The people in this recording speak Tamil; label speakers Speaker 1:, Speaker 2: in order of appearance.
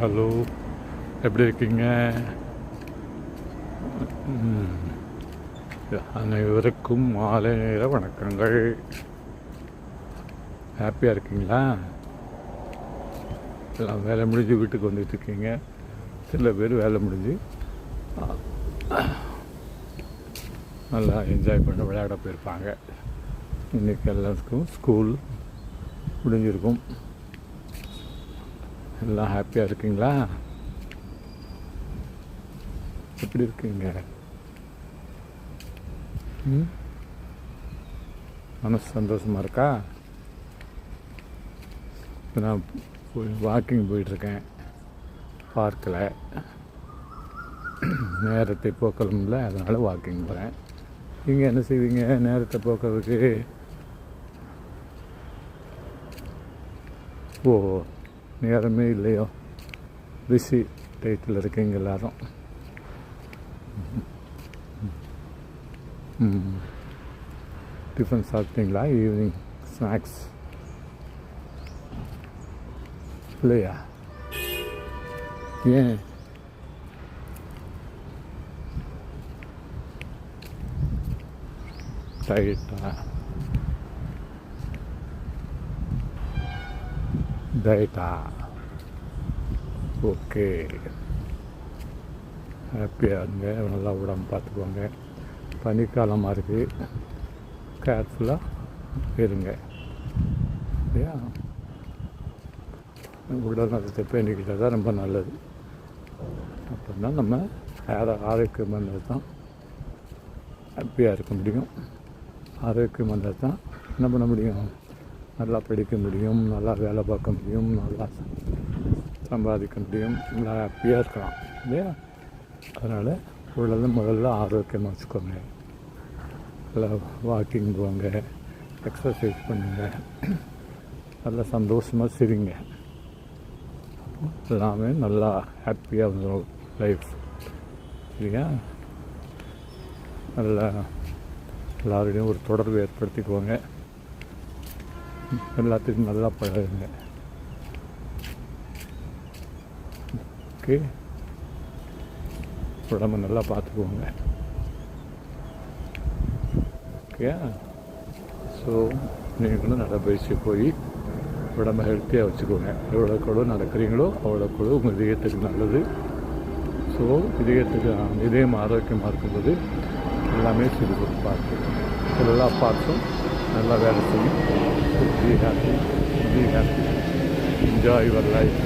Speaker 1: ஹலோ, எப்படி இருக்கீங்க? அனைவருக்கும் மாலை நேர வணக்கங்கள். ஹாப்பியாக இருக்கீங்களா? எல்லாம் வேலை முடிஞ்சு வீட்டுக்கு வந்துட்டுருக்கீங்க. சில பேர் வேலை முடிஞ்சு நல்லா என்ஜாய் பண்ண விளையாட போயிருப்பாங்க. இன்றைக்கி எல்லாத்துக்கும் ஸ்கூல் முடிஞ்சிருக்கும். எல்லாம் ஹாப்பியாக இருக்கீங்களா? எப்படி இருக்கீங்க? மனசு சந்தோஷமாக இருக்கா? நான் வாக்கிங் போயிட்டுருக்கேன் பார்க்கில். நேரத்தை போக்கணும்ல, அதனால் வாக்கிங் போகிறேன். நீங்கள் என்ன செய்வீங்க நேரத்தை போக்குறதுக்கு? ஓ, நேரமே இல்லையோ? பிஸி டைட்டில் இருக்கீங்க எல்லாரும். டிஃபன் சாப்பிட்டீங்களா? ஈவினிங் ஸ்நாக்ஸ் இல்லையா? ஏன்? டயட்டா? ஓகே, ஹாப்பியாக இருங்க, நல்லா உடம்பு பார்த்துக்குவாங்க. பனிக்காலமாக இருக்குது, கேர்ஃபுல்லாக இருங்க இல்லையா? உடல் நலத்தை பேணிக்கிட்டால் தான் ரொம்ப நல்லது. அப்படின்னா நம்ம ஆரோக்கியமானது தான் ஹாப்பியாக இருக்க முடியும். ஆரோக்கியமானது தான் என்ன பண்ண முடியும்? நல்லா படிக்க முடியும், நல்லா வேலை பார்க்க முடியும், நல்லா சம்பாதிக்க முடியும், நல்லா ஹாப்பியாக இருக்கலாம் இல்லையா? அதனால் முதல்ல ஆரோக்கியமாக வச்சுக்கோங்க. நல்லா வாக்கிங் போங்க, எக்ஸசைஸ் பண்ணுங்கள், நல்லா சந்தோஷமாக சிரிங்க. எல்லாமே நல்லா ஹாப்பியாக வந்துடும் லைஃப் இல்லையா? நல்லா எல்லாரோடையும் ஒரு தொடர்பு ஏற்படுத்திக்குவாங்க. எல்லாத்துக்கும் நல்லா பழகுங்க. ஓகே, உடம்பை நல்லா பார்த்துக்குவோங்க. ஓகே, ஸோ நீங்களும் நடைபயிற்சி போய் உடம்பை ஹெல்த்தியாக வச்சுக்கோங்க. எவ்வளோக்கு நடக்கிறீங்களோ அவ்வளோக்கு உங்கள் இதயத்துக்கு நல்லது. ஸோ இதயம் ஆரோக்கியமாக இருக்கும்போது எல்லாமே சிறுபொருள் பார்த்து எல்லா பார்ட்ஸும் நல்லா வேலை செய்யும். Be happy, enjoy your life.